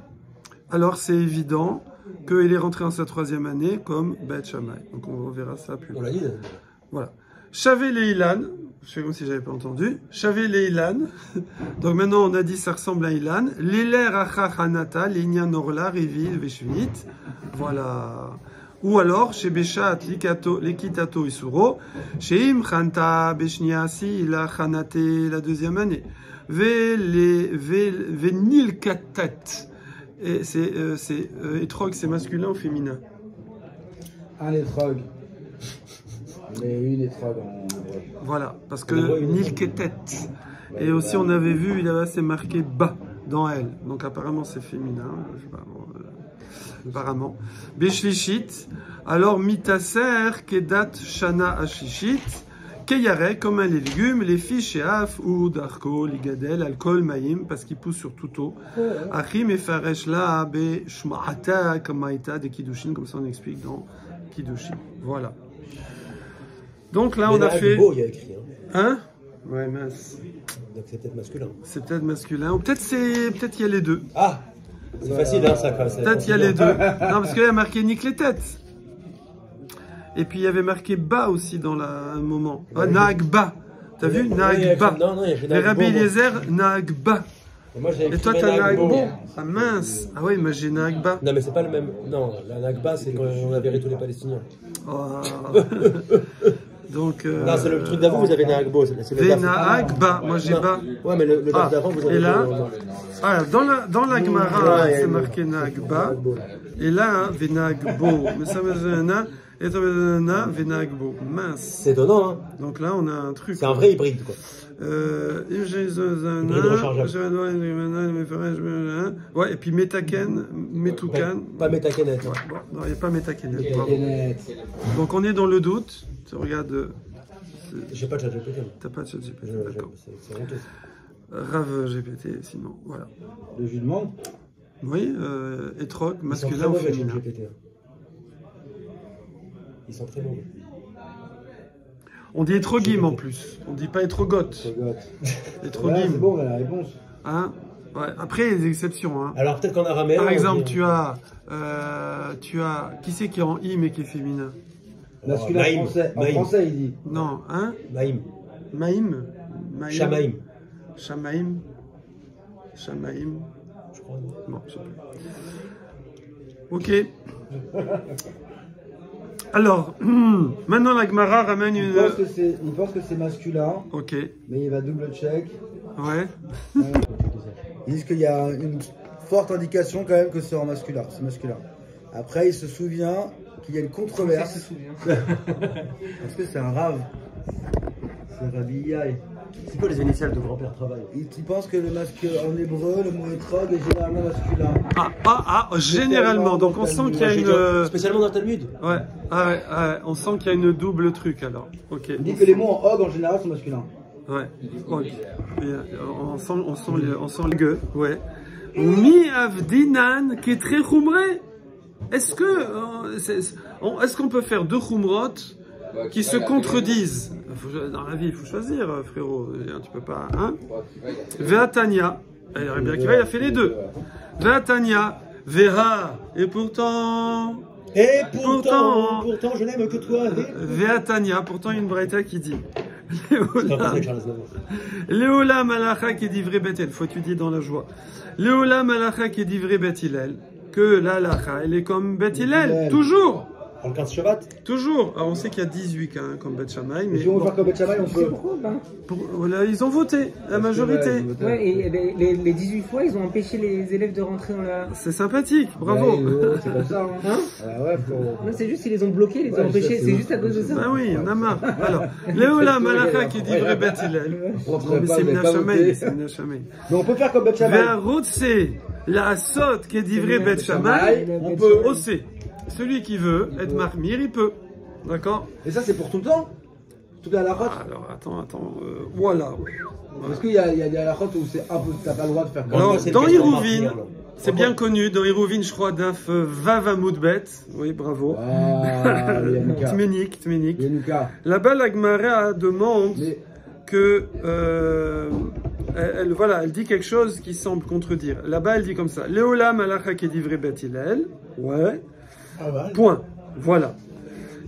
alors c'est évident qu'il est rentré en sa 3e année comme Beth Shammai. Donc on verra ça plus loin. On l'a dit. Voilà. Shavé Leilan, je fais comme si j'avais pas entendu. Shavé Leilan. Donc maintenant on a dit ça ressemble à Ilan. L'éler acha hanata, l'inyan orla, revil, veshvit. Voilà. Ou alors, chez Beshat, l'ekitato isuro, chez Im chanta beshniasi, il a chanaté la 2e année. Venil katat. Et c'est étrog, c'est masculin ou féminin? Un étrog. Mais une étrog en hébreu. Voilà, parce que nil ketet. Et aussi on avait vu, là c'est marqué ba dans elle. Donc apparemment c'est féminin. Je sais pas, apparemment. Beshlishit. Alors mitaser kedat shana ashlishit. Keyare, comme les légumes, les fiches et af, ou darko, ligadel, alcool, maïm, parce qu'ils poussent sur tout eau. Achim et faresh la, be, shma'ata, kamaita, des kiddushin, comme ça on explique dans kiddushin. Voilà. Donc là on a fait. Beau, il y a écrit. Hein? Ouais, mince. Donc c'est peut-être masculin. C'est peut-être masculin, ou peut-être il y a les deux. Ah! C'est facile, hein, ça, quand même. Peut-être il y a les deux. Non, parce qu'il y a marqué nique les têtes. Et puis il y avait marqué bas aussi dans un moment. Nagba. T'as vu? Nagba. Non, il y a les Rabbi Eliezer, Nagba. Et toi, t'as Nagbo. Ah mince. Ah oui, moi j'ai Nagba. Non, mais c'est pas le même. Non, la Nagba, c'est quand on a viré tous les Palestiniens. Oh. Donc. Non, c'est le truc d'avant, vous avez Nagbo. Nagba. Moi j'ai bas. Ouais, mais le d'avant, vous avez. Et là, Ah, dans la Gemara, c'est marqué Nagba. Et là, Venagbo. Mais ça veut dire et ça veut dire Venagbo. Mince. C'est étonnant, hein. Donc là, on a un truc. C'est un vrai hybride, quoi. Ouais, et puis Metaken, Metoukan. Pas Metakenet. Ouais, bon, non, il n'y a pas Metakenet. Donc on est dans le doute. Tu regardes. J'ai pas de chat GPT. T'as pas de chat GPT. C'est honteux. Rave GPT, sinon, voilà. Le jus de mangue. Oui, étrog, masculin ou féminin. Ils sont très mauvais. On dit étrogym en plus, on dit pas étrogote. Étrogym. C'est bon, on a la réponse. Hein, ouais. Après, il y a des exceptions. Hein. Alors peut-être qu'en araméen. Par exemple, tu as. Qui c'est qui est en im et qui est féminin? Masculin français. En français, il dit. Non, hein? Maïm. Maïm. Chamaïm. Chamaïm. Chamaïm. Je crois. Bon, je sais plus. Ok. Alors, maintenant la Gemara ramène une. Il pense que c'est masculin. Ok. Mais il va double check. Ouais. Ils disent qu'il y a une forte indication quand même que c'est en masculin. C'est masculin. Après, il se souvient qu'il y a une controverse. Parce que c'est un rave. C'est Rabbi Yaï. C'est quoi les initiales de grand-père travail? Il pense que le en hébreu, le mot étrog est généralement masculin. Généralement. Donc on sent qu'il y a une. Spécialement dans le Talmud. Ouais. On sent qu'il y a une double truc alors. Ok. Il dit que les mots en og en général sont masculins. Ouais. Okay. On sent le gueux. Ouais. Mi avdinan qui est très khumré. Est-ce qu'on peut faire deux khumrot qui se contredisent? Dans la vie, il faut choisir, frérot. Tu peux pas, hein? Ve'atania. Rabbi Akiva, il a fait les deux. Ve'atania. Veha. Et pourtant, je n'aime que toi. Ve'atania. Pourtant, il y a une braïta qui dit. Léola Malacha qui dit vrai Bethel. Faut étudier dans la joie. Léola Malacha qui dit vrai Bethilel. Que la lacha, elle est comme Bethilel. Toujours. En 15 Shabbat. Toujours. Alors on sait qu'il y a 18 cas comme Beth Shammai. Mais si on veut faire comme Beth Shammai, on peut. Voilà, ils ont voté, la majorité. Ouais, et les 18 fois, ils ont empêché les élèves de rentrer dans la. C'est sympathique, bravo. C'est comme ça, hein. Non, c'est juste qu'ils les ont bloqués, ils les ont empêchés, c'est juste à cause de ça. Ah oui, on a marre. Alors, Léola Malacha qui dit vrai Beth Hillel. Mais c'est Mina Shammai. Mais on peut faire comme Beth Shammai. Vers Rotse, la Sot qui dit vrai Beth Shammai, on peut hausser. Celui qui veut être marmire, il peut. D'accord? Et ça, c'est pour tout le temps? Toute la halachot? Alors, attends. Voilà. Est-ce qu'il y a des halachot où c'est un peu, t'as pas le droit de faire comme ça? Dans Hérouvine, c'est bien connu. Dans Hérouvine, je crois, d'Af Vavamoudbet. Oui, bravo. Tménik. Là-bas, la Gemara demande que. Elle dit quelque chose qui semble contredire. Là-bas, elle dit comme ça. Léola Malacha Kedivre Bet Hillel. Ouais. Point. Voilà.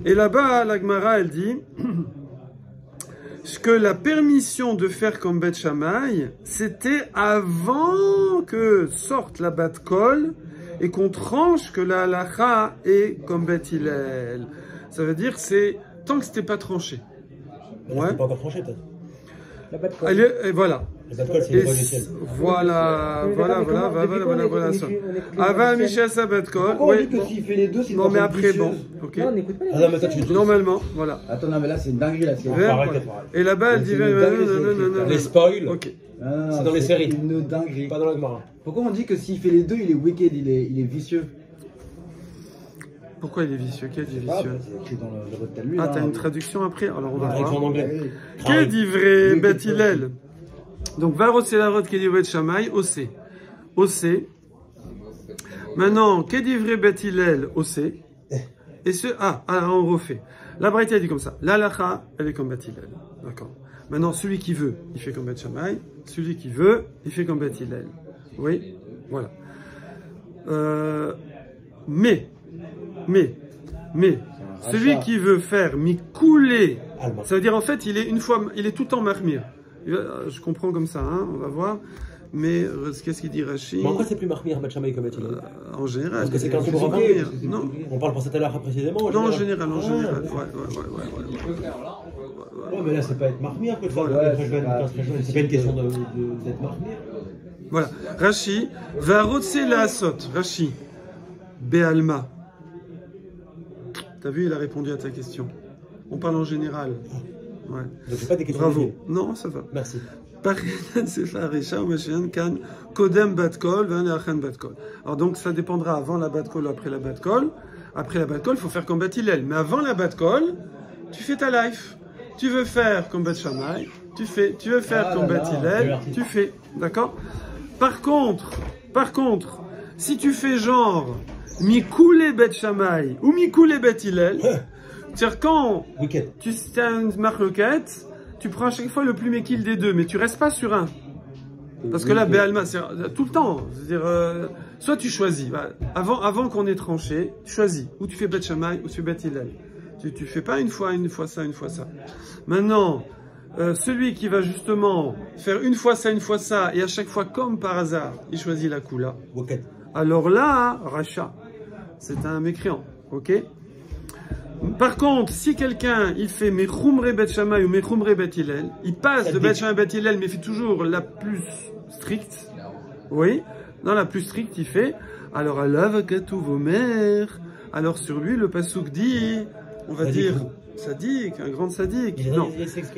Et là-bas, la Gemara, elle dit que la permission de faire comme Beth Shammai, c'était avant que sorte la Bat Kol et qu'on tranche que la halacha est comme Beth Hillel. Ça veut dire c'est tant que c'était pas tranché. Ouais. C'est pas encore tranché peut-être. Et voilà. Voilà. Avant Michel Sabatkol. Pourquoi on dit que s'il fait les deux, c'est bon, mais après, bon. Ok. Non, on n'écoute pas. Normalement, voilà. Attends, non, mais là, c'est une dinguerie, là. Et là-bas, elle dit. Les spoils. Ok. C'est dans les séries. Une dinguerie. Pas dans la Gemara. Pourquoi on dit que s'il fait les deux, il est wicked, il est vicieux? Pourquoi il est vicieux? Quel est vicieux? T'as une traduction après? Alors on va voir. En anglais. Qu'est dit vrai Beth Hillel? Donc Valrot Selarot qui dit Beth Shammai, OC. Maintenant, qu'est dit vrai Beth Hillel, OC. Et alors on refait. La Braïta dit comme ça. La Lacha, elle est comme Beth Hillel. D'accord. Maintenant, celui qui veut, il fait comme Beth Shammai. Celui qui veut, il fait comme Beth Hillel. Oui, voilà. Mais, celui qui veut faire mi-couler, ça veut dire en fait, il est tout en marmire. Je comprends comme ça, hein, on va voir. Mais qu'est-ce qu'il dit Rashi? Mais pourquoi c'est plus marmir, Beth Shammai comme Beth Hillel? En général. Parce que c'est quand tu marmir. Non. On parle pour cette halakha précisément. Non, en général. Ouais. Ouais, mais là, c'est pas être marmir que ça. C'est pas une question d'être marmir. Voilà. Rashi, va rotser la asot. Rashi, Be'alma. T'as vu, il a répondu à ta question. On parle en général. Ouais. Donc, pas des questions. Bravo. Non, ça va. Merci. Alors donc ça dépendra avant la bat call ou après la bat call. Après la bat call, il faut faire comme Bat Hillel. Mais avant la bat call, tu fais ta life. Tu veux faire comme Bat Shammai, tu fais. Tu veux faire comme Bat Hillel, tu fais. D'accord? Par contre, si tu fais genre Mikoulé Bet Shammai ou Mikoulé Bet Hillel, c'est-à-dire quand tu as une marloquette, tu prends à chaque fois le plus méquille des deux, mais tu restes pas sur un. Parce que là, Béalma, c'est tout le temps. C'est-à-dire, soit tu choisis, avant qu'on ait tranché, tu choisis. Ou tu fais Bet Shammai, ou tu fais Bet Hillel. Tu fais pas une fois ça. Maintenant, celui qui va justement faire une fois ça, et à chaque fois, comme par hasard, il choisit la Kula. Alors là, Racha, c'est un mécréant. Ok? Par contre, si quelqu'un, il fait Mechumre Bet Shammai ou Mechumre Bet Hillel, il passe de Bet Shammai Bet Hillel, mais il fait toujours la plus stricte. Oui, dans la plus stricte, il fait. Alors, Allah vos mères. Alors, sur lui, le passouk dit, on va dire, sadique, un grand sadique. Non.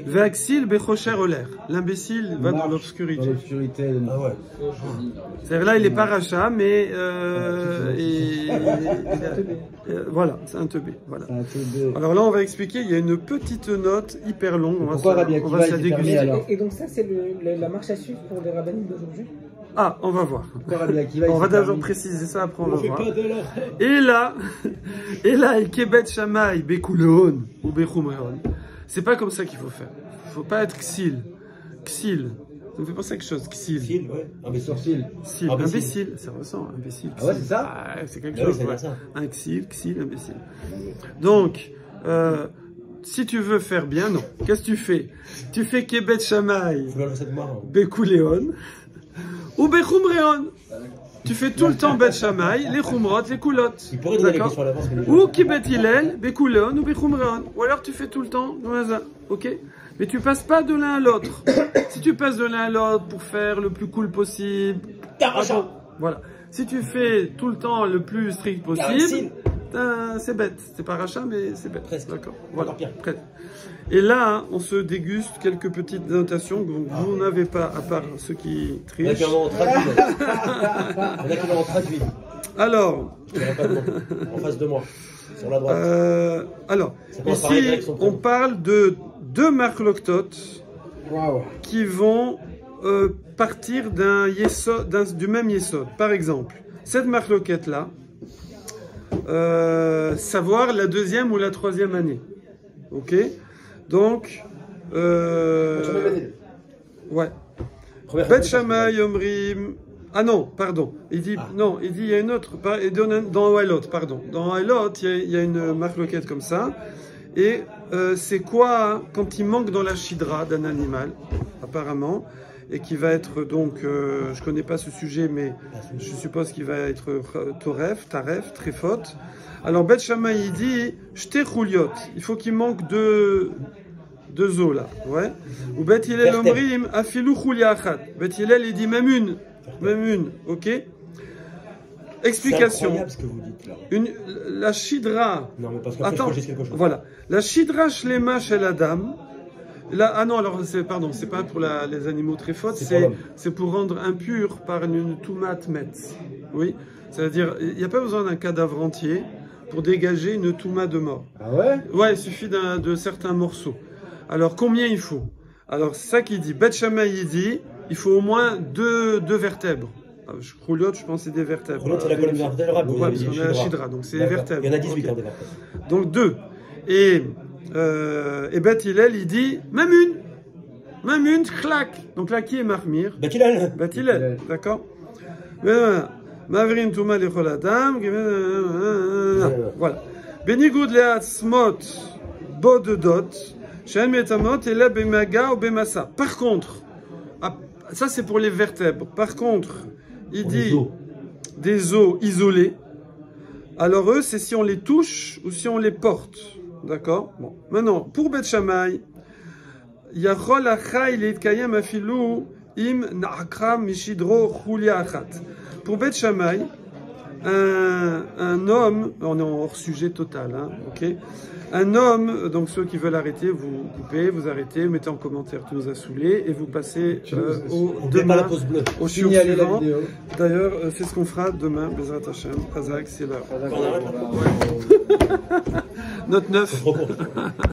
Ve'aksil bechocher oler. L'imbécile va dans l'obscurité. Ah ouais. C'est-à-dire là, il est pas rachat, mais voilà, c'est un teubé. Voilà. Alors là, on va expliquer. Il y a une petite note hyper longue. On va se la déguster. Et donc ça, c'est la marche à suivre pour les rabbins d'aujourd'hui. Ah, on va voir. On va d'abord préciser ça, après on va voir. Et là, il kebet Shammai bekuleon ou bechumreon. C'est pas comme ça qu'il faut faire. Il faut pas être ksil. Ksil. Ça me fait penser à quelque chose. Ksil. Ksil, ouais. Imbécile. Imbécile. Ça ressemble. Imbécile. Ah ouais, c'est ça? Ah, c'est quelque chose. Ouais. Un ksil, imbécile. Donc, si tu veux faire bien, non. Qu'est-ce que tu fais? Tu fais kebet Shammai bekuleon. Ou Bechumreon. Tu fais tout le temps Bet Shammai, les Chumrot, les Koulot. D'accord? Ou Kibet Hillel, Bekuleon ou Bechumreon. Ou alors tu fais tout le temps Noaza. Ok? Mais tu passes pas de l'un à l'autre. Si tu passes de l'un à l'autre pour faire le plus cool possible. Voilà. Si tu fais tout le temps le plus strict possible, c'est bête. C'est pas rachat, mais c'est bête. D'accord. Voilà. Et là, on se déguste quelques petites notations que vous n'avez pas, à part ceux qui trichent. Il y en a qui l'ont traduit. Alors, en face de moi, sur la droite. Alors, ici, on parle de deux marloktot qui vont partir du même yesod. Par exemple, cette marloquette-là, savoir la deuxième ou la troisième année. Ok? Donc, ouais. Bet Shammai Omrim. Ah non, pardon. Il dit, non, il y a une autre. Dans Oilot, pardon. Dans Oilot, il y a une marloquette comme ça. Et c'est quoi quand il manque dans la chidra d'un animal, apparemment, et qui va être donc, je connais pas ce sujet, mais je suppose qu'il va être Toref, Taref, Trefot. Alors Bet Shammai il dit Shte Chuliot, il faut qu'il manque deux os là, ouais. Ou Bet Hillel Omrim Afilu Chulia Achat. Bet Hillel il dit même une, ok. Explication. C'est incroyable ce que vous dites là. La Shidra. Non mais parce que attends, quelque chose. Voilà. La Shidra Shlema Shel Adam. Là, ah non, alors c'est pas pour les animaux très fautes, c'est pour rendre impur par une tomate metz. Oui, c'est-à-dire il n'y a pas besoin d'un cadavre entier pour dégager une touma de mort. Ah ouais? Ouais, il suffit de certains morceaux. Alors combien il faut? Alors c'est ça qu'il dit. Bet Shammai il dit, il faut au moins deux vertèbres. Roulotte, je pense c'est des vertèbres. Roulotte, c'est la colonne vertébrale. Ouais, parce qu'on a la chidra, donc c'est des vertèbres. Il y en a 18 dans des vertèbres. Donc 2. Et Bet Hillel, il dit même une, clac. Donc là, qui est Mahmir? Bet Hillel. Bet Hillel, d'accord. Mavrin Touma Lechol Adam. Voilà. Benigoud Leatzmot Bododot. Shen Metamot et la Bemaga ou Bemassa. Par contre, ça c'est pour les vertèbres. Par contre, il dit des os isolés. Alors eux, c'est si on les touche ou si on les porte. D'accord? Bon. Maintenant, pour Bet Shammai, Yachol Achai Leitkayem Afilu Im na'akra mishidro chulia achat. Pour Beth Shammai, un homme, on est en hors sujet total, hein, ok. Un homme, donc ceux qui veulent arrêter, vous coupez, vous arrêtez, vous mettez en commentaire tu nous as saoulé et vous passez demain au shiur suivant. D'ailleurs, c'est ce qu'on fera demain, Bezrat Hashem. Hazak, c'est l'heure. Note 9.